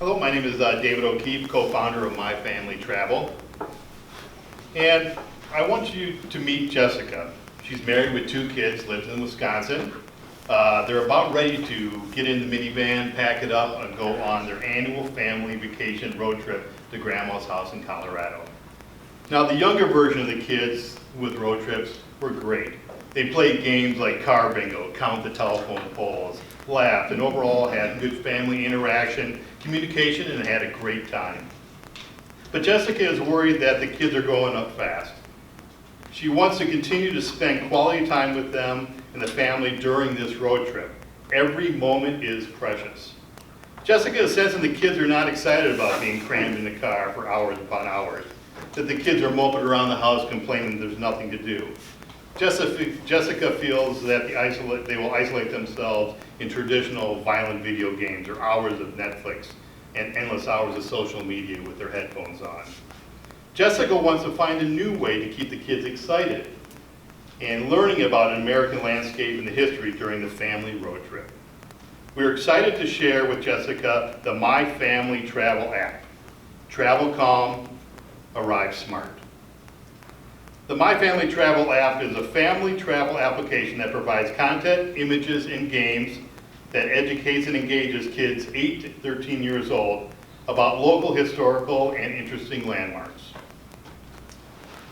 Hello, my name is David O'Keefe, co-founder of My Family Travel. And I want you to meet Jessica. She's married with 2 kids, lives in Wisconsin. They're about ready to get in the minivan, pack it up, and go on their annual family vacation road trip to Grandma's house in Colorado. Now, the younger version of the kids with road trips were great. They played games like car bingo, count the telephone poles, laughed, and overall had good family interaction, communication, and had a great time. But Jessica is worried that the kids are growing up fast. She wants to continue to spend quality time with them and the family during this road trip. Every moment is precious. Jessica is sensing the kids are not excited about being crammed in the car for hours upon hours, that the kids are moping around the house complaining there's nothing to do. Jessica feels that they will isolate themselves in traditional violent video games or hours of Netflix and endless hours of social media with their headphones on. Jessica wants to find a new way to keep the kids excited and learning about an American landscape and the history during the family road trip. We're excited to share with Jessica the My Family Travel app. Travel calm, arrive smart. The My Family Travel app is a family travel application that provides content, images, and games that educates and engages kids 8 to 13 years old about local historical and interesting landmarks.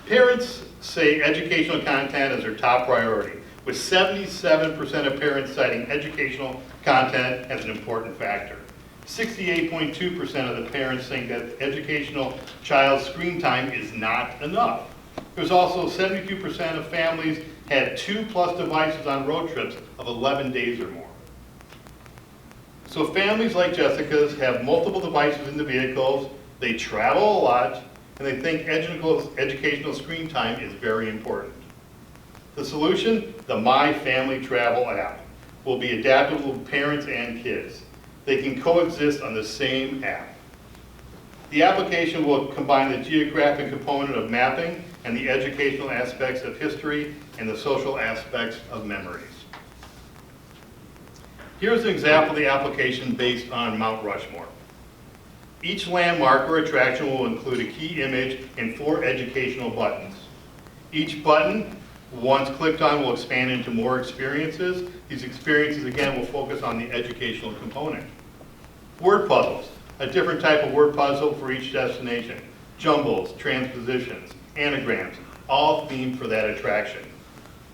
Parents say educational content is their top priority, with 77% of parents citing educational content as an important factor. 68.2% of the parents think that educational child screen time is not enough. There's also 72% of families had 2+ devices on road trips of 11 days or more. So families like Jessica's have multiple devices in the vehicles, they travel a lot, and they think educational screen time is very important. The solution? The My Family Travel app will be adaptable to parents and kids. They can coexist on the same app. The application will combine the geographic component of mapping and the educational aspects of history and the social aspects of memories. Here's an example of the application based on Mount Rushmore. Each landmark or attraction will include a key image and 4 educational buttons. Each button, once clicked on, will expand into more experiences. These experiences, again, will focus on the educational component. Word puzzles, a different type of word puzzle for each destination. Jumbles, transpositions, anagrams, all themed for that attraction.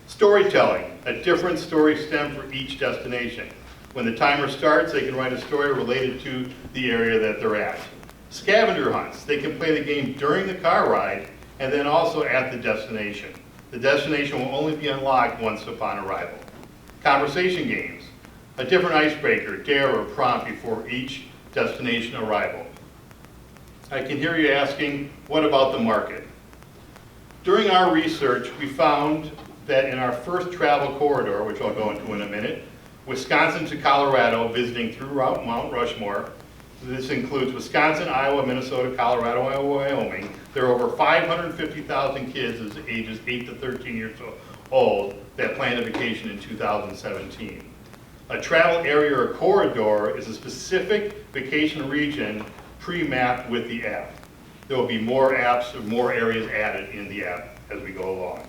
Storytelling, a different story stem for each destination. When the timer starts, they can write a story related to the area that they're at. Scavenger hunts, they can play the game during the car ride and then also at the destination. The destination will only be unlocked once upon arrival. Conversation games, a different icebreaker, dare, or prompt before each destination arrival. I can hear you asking, what about the market? During our research, we found that in our first travel corridor, which I'll go into in a minute, Wisconsin to Colorado, visiting throughout Mount Rushmore. This includes Wisconsin, Iowa, Minnesota, Colorado, Wyoming. There are over 550,000 kids as ages 8 to 13 years old that planned a vacation in 2017. A travel area or corridor is a specific vacation region pre-mapped with the app. There will be more apps or more areas added in the app as we go along.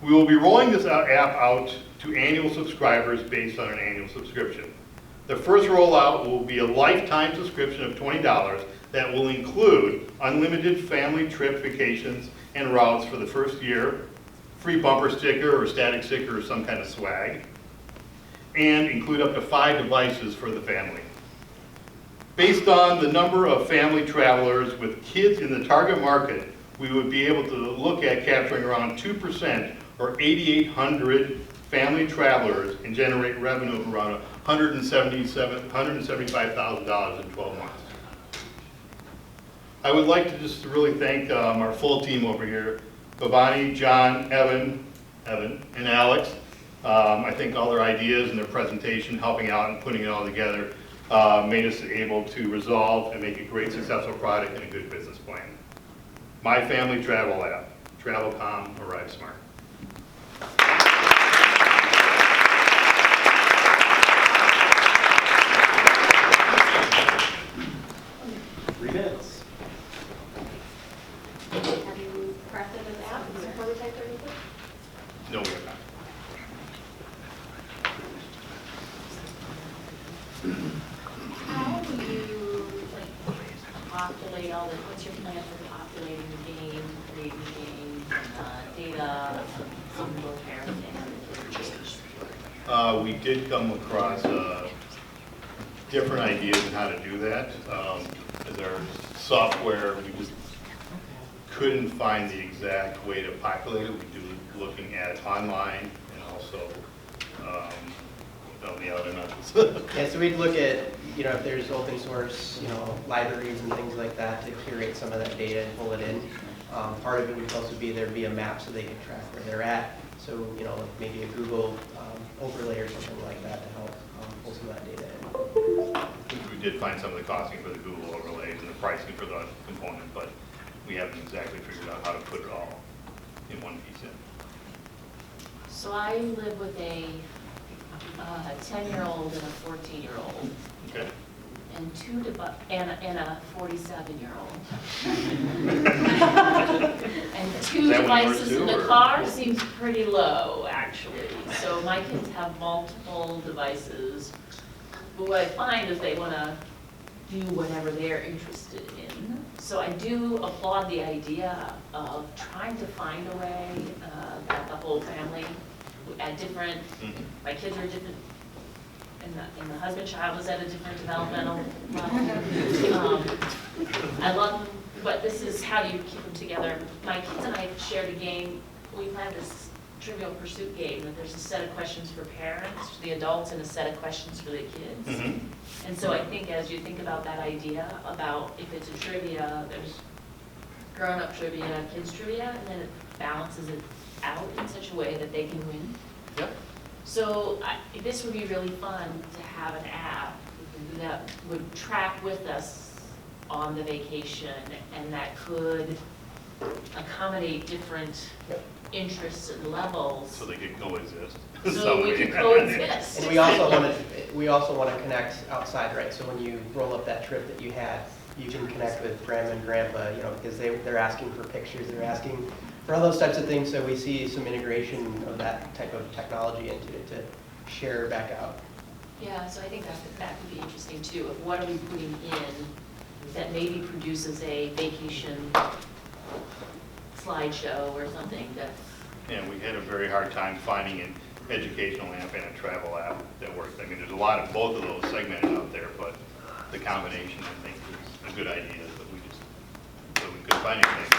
We will be rolling this app out to annual subscribers based on an annual subscription. The first rollout will be a lifetime subscription of $20 that will include unlimited family trip vacations and routes for the first year, free bumper sticker or static sticker or some kind of swag, and include up to 5 devices for the family. Based on the number of family travelers with kids in the target market, we would be able to look at capturing around 2% or 8,800 family travelers and generate revenue of around $175,000 in 12 months. I would like to just really thank our full team over here, Bhavani, John, Evan, and Alex. I think all their ideas and their presentation, helping out and putting it all together, made us able to resolve and make a great successful product and a good business plan. My Family Travel app, travel calm, arrive smart. populate all the, what's your plan for populating the game, creating the game, data, suitable parents and kids? We did come across different ideas on how to do that. As our software, we just couldn't find the exact way to populate it. We do looking at online and also on the other numbers. Yeah, so we'd look at, if there's open source, libraries and things like that to curate some of that data and pull it in. Part of it would also be there'd be a map so they can track where they're at. So, maybe a Google overlay or something like that to help pull some of that data in. We did find some of the costing for the Google overlays and the pricing for the component, but we haven't exactly figured out how to put it all in one piece in. So I live with a 10-year-old and a 14-year-old. Okay. And a 47-year-old. And two Is that what yours devices do, in the or? car seems pretty low, actually. So my kids have multiple devices. But what I find is they want to do whatever they're interested in. So I do applaud the idea of trying to find a way that the whole family at different, my kids are different, and the husband child is at a different developmental level. I love them, but this is how do you keep them together. My kids and I shared a game. We've had this Trivial Pursuit game that there's a set of questions for parents, the adults, and a set of questions for the kids. And so I think as you think about that idea about if it's a trivia, there's grown-up trivia, kids trivia, and then it balances it out in such a way that they can win. Yep. So this would be really fun to have an app that would track with us on the vacation and that could accommodate different interests and levels. So they could coexist. So we could coexist. And we also want to connect outside, right? So when you roll up that trip that you had, you can connect with grandma and grandpa, because they're asking for pictures, they're asking for all those types of things. So we see some integration of that type of technology into it to share back out. Yeah, so I think that could be interesting too. Of what are we putting in that maybe produces a vacation slideshow or something that's. Yeah, we had a very hard time finding an educational app and a travel app that worked. I mean, there's a lot of both of those segmented out there, but the combination, I think, is a good idea, but we couldn't find anything.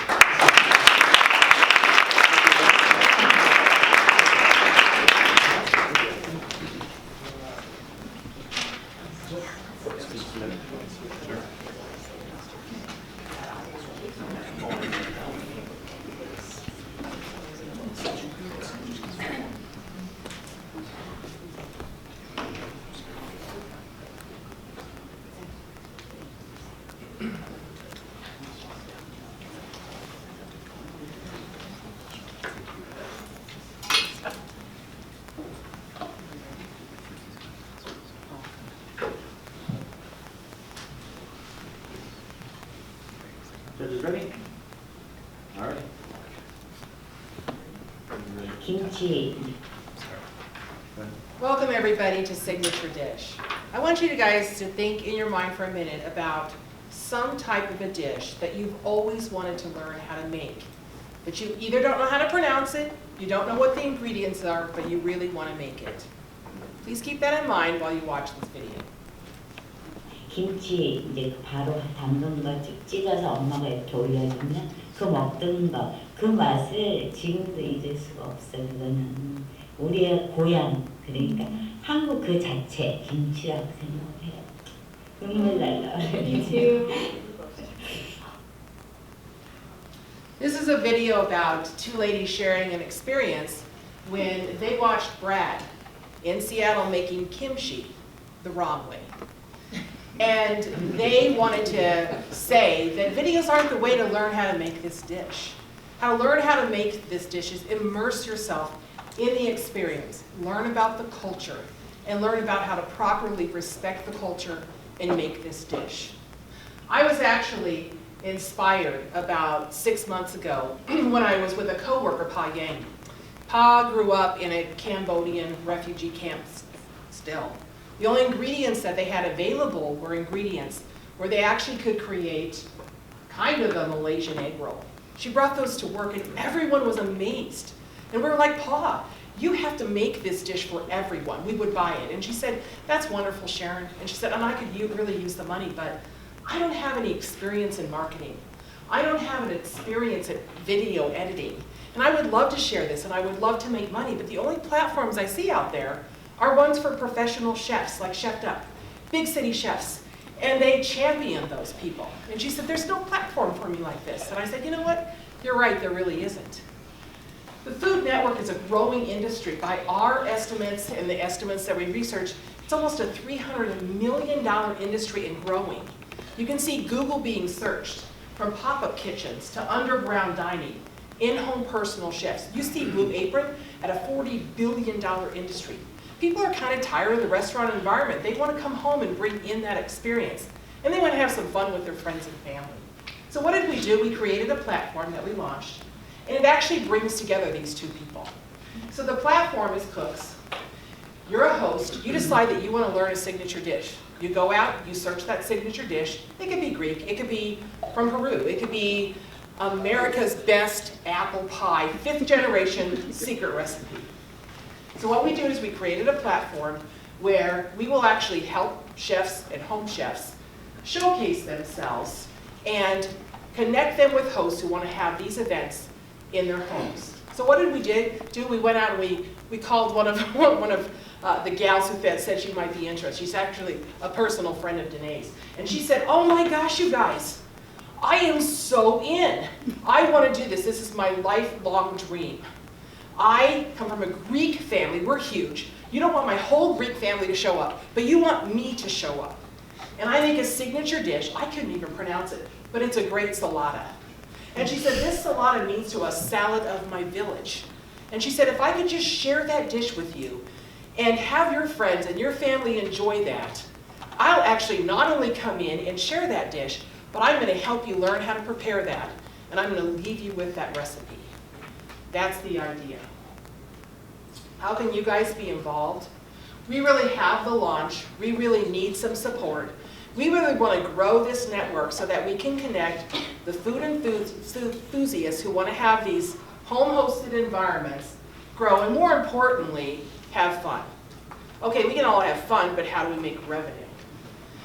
Judges ready? All right. Kimchi. Welcome everybody to Signature Dish. I want you guys to think in your mind for a minute about some type of a dish that you've always wanted to learn how to make. But you either don't know how to pronounce it, you don't know what the ingredients are, but you really want to make it. Please keep that in mind while you watch this video. 김치 이제 바로 담근 거 찢어서 엄마가 이렇게 올려주면 그 먹던 거 그 맛을 지금도 잊을 수가 없어. 그거는 우리의 고향 그러니까 한국 그 자체 김치라고 생각해요. 눈물 날라. Me too. This is a video about two ladies sharing an experience when they watched Brad in Seattle making kimchi the wrong way. And they wanted to say that videos aren't the way to learn how to make this dish. How to learn how to make this dish is immerse yourself in the experience, learn about the culture, and learn about how to properly respect the culture and make this dish. I was actually inspired about 6 months ago when I was with a coworker, Pa Yang. Pa grew up in a Cambodian refugee camp still. The only ingredients that they had available were ingredients where they actually could create kind of a Malaysian egg roll. She brought those to work and everyone was amazed. And we were like, Pa, you have to make this dish for everyone. We would buy it. And she said, that's wonderful, Sharon. And she said, and I could really use the money, but I don't have any experience in marketing. I don't have an experience at video editing. And I would love to share this and I would love to make money, but the only platforms I see out there are ones for professional chefs, like Chef'd Up, big city chefs. And they champion those people. And she said, there's no platform for me like this. And I said, you know what? You're right, there really isn't. The Food Network is a growing industry. By our estimates and the estimates that we researched, it's almost a $300 million industry and growing. You can see Google being searched, from pop-up kitchens to underground dining, in-home personal chefs. You see Blue Apron at a $40 billion industry. People are kind of tired of the restaurant environment. They want to come home and bring in that experience. And they want to have some fun with their friends and family. So what did we do? We created a platform that we launched. And it actually brings together these two people. So the platform is Cooks. You're a host. You decide that you want to learn a signature dish. You go out, you search that signature dish. It could be Greek. It could be from Peru. It could be America's best apple pie, 5th generation secret recipe. So what we do is we created a platform where we will actually help chefs and home chefs showcase themselves and connect them with hosts who want to have these events in their homes. So what did we do? We went out and we called one of the gals who said she might be interested. She's actually a personal friend of Danae's. And she said, oh my gosh, you guys, I am so in. I want to do this. This is my lifelong dream. I come from a Greek family. We're huge. You don't want my whole Greek family to show up, but you want me to show up. And I make a signature dish. I couldn't even pronounce it, but it's a great salata. And she said, this salata means to us salad of my village. And she said, if I could just share that dish with you and have your friends and your family enjoy that, I'll actually not only come in and share that dish, but I'm going to help you learn how to prepare that. And I'm going to leave you with that recipe. That's the idea. How can you guys be involved? We really have the launch. We really need some support. We really want to grow this network so that we can connect the food enthusiasts who want to have these home-hosted environments grow, and more importantly, have fun. Okay, we can all have fun, but how do we make revenue?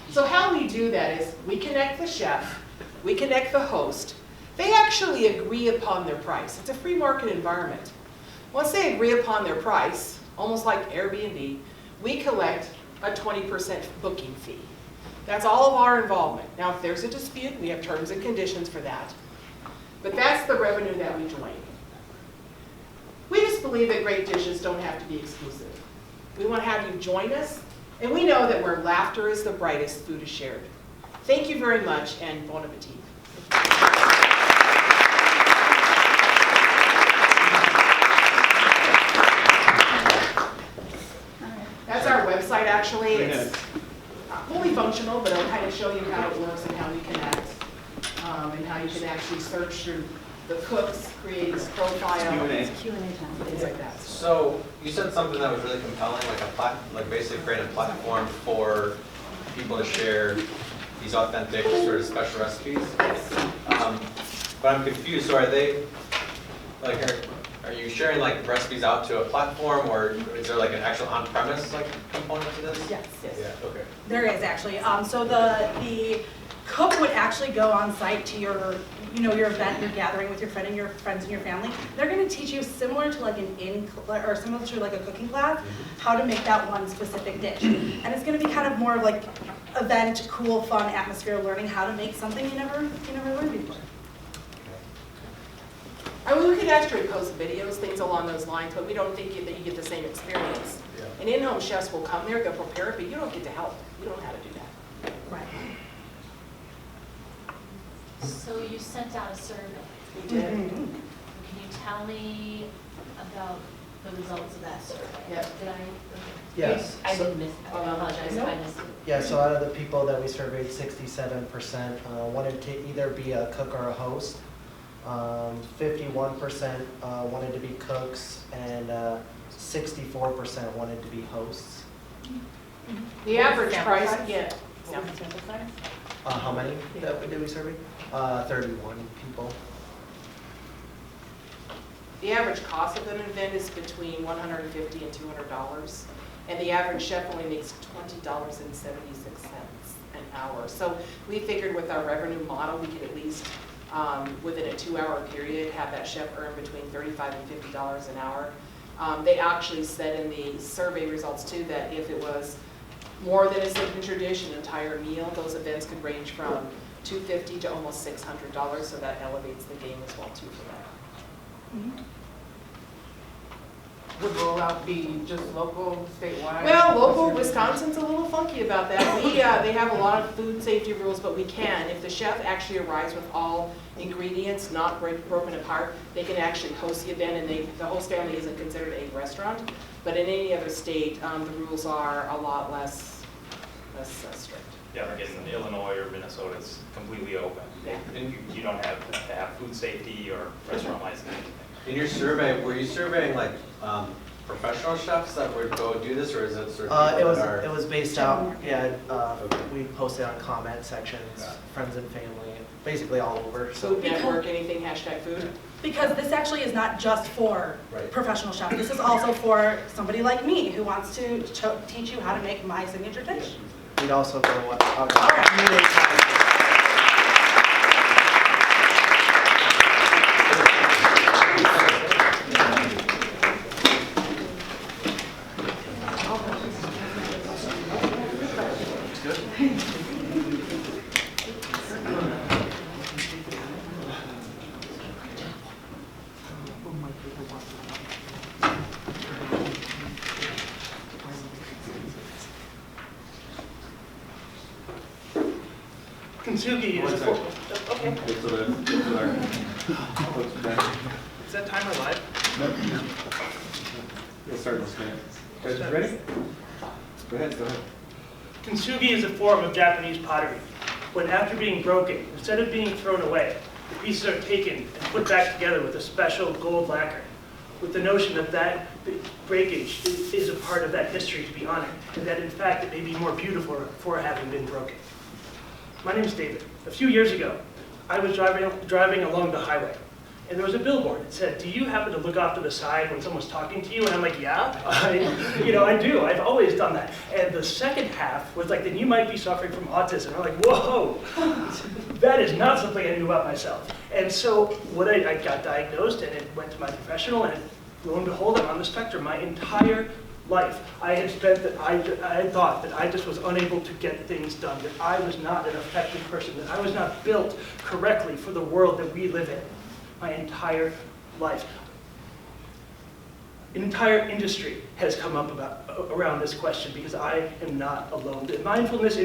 So how we do that is we connect the chef, we connect the host. They actually agree upon their price. It's a free market environment. Once they agree upon their price, almost like Airbnb, we collect a 20% booking fee. That's all of our involvement. Now, if there's a dispute, we have terms and conditions for that. But that's the revenue that we join. We just believe that great dishes don't have to be exclusive. We want to have you join us, and we know that where laughter is the brightest, food is shared. Thank you very much, and bon appetit. That's our website, actually. It's fully functional, but it'll kind of show you how it works and how we connect, and how you can actually search through the cooks, create his profile, Q&A. things like that. So you said something that was really compelling, like basically create a platform for people to share these authentic sort of special recipes. But I'm confused. So are they like are you sharing like recipes out to a platform, or is there like an actual on-premise like component to this? Yes. Yeah. Okay. There is actually. So the cook would actually go on site to your event, your gathering with your friends and your family. They're going to teach you similar to like or similar to like a cooking class, how to make that one specific dish. And it's going to be kind of more of like event, cool, fun atmosphere, learning how to make something you never learned before. I mean, we could actually post videos, things along those lines, but we don't think that you get the same experience. Yeah. And in-home chefs will come there, they'll prepare it, but you don't get to help. You don't know how to do that. Right. So you sent out a survey. We did. Mm-hmm. Can you tell me about the results of that survey? Yeah. Did I? Yes. I So- didn't miss, I apologize if I missed it. Yeah, so out of the people that we surveyed, 67% wanted to either be a cook or a host. 51% wanted to be cooks, and 64% wanted to be hosts. The average price, Sample size? yeah. Sample size? How many did we survey? 31 people. The average cost of an event is between $150 and $200, and the average chef only makes $20.76 an hour. So we figured with our revenue model, we could at least, within a 2-hour period, have that chef earn between $35 and $50 an hour. They actually said in the survey results too that if it was more than a signature dish, an entire meal, those events could range from $250 to almost $600, so that elevates the game as well too for that. Would rollout be just local, statewide? Well, local, Wisconsin's a little funky about that. They have a lot of food safety rules, but we can, if the chef actually arrives with all ingredients not broken apart, they can actually host the event, and the host family isn't considered a restaurant. But in any other state, the rules are a lot less strict. Yeah, like in Illinois or Minnesota, it's completely open. Yeah. And you don't have to have food safety or restaurant license. In your survey, were you surveying like professional chefs that would go do this, or is it sort of people that are? It was based out, yeah, we posted on comment sections, Yeah. friends and family, basically all over, so. Food Network, anything, #food. Because this actually is not just for Right. professional chefs. This is also for somebody like me who wants to teach you how to make my signature dish. We'd also go out All right. community time. Kintsugi is a okay. Is that timer live? We'll start in a minute. Guys, ready? Go ahead. Kintsugi is a form of Japanese pottery. When after being broken, instead of being thrown away, the pieces are taken and put back together with a special gold lacquer, with the notion that that breakage is a part of that history to be honored, and that in fact it may be more beautiful for having been broken. My name is David. A few years ago, I was driving along the highway, and there was a billboard that said, "Do you happen to look off to the side when someone's talking to you?" And I'm like, "Yeah, I do. I've always done that." And the second half was like, "Then you might be suffering from autism." I'm like, "Whoa, that is not something I knew about myself." And so I got diagnosed, and it went to my professional, and lo and behold, I'm on the spectrum. My entire life, I had thought that I just was unable to get things done, that I was not an effective person, that I was not built correctly for the world that we live in. My entire life. An entire industry has come up around this question because I am not alone. The mindfulness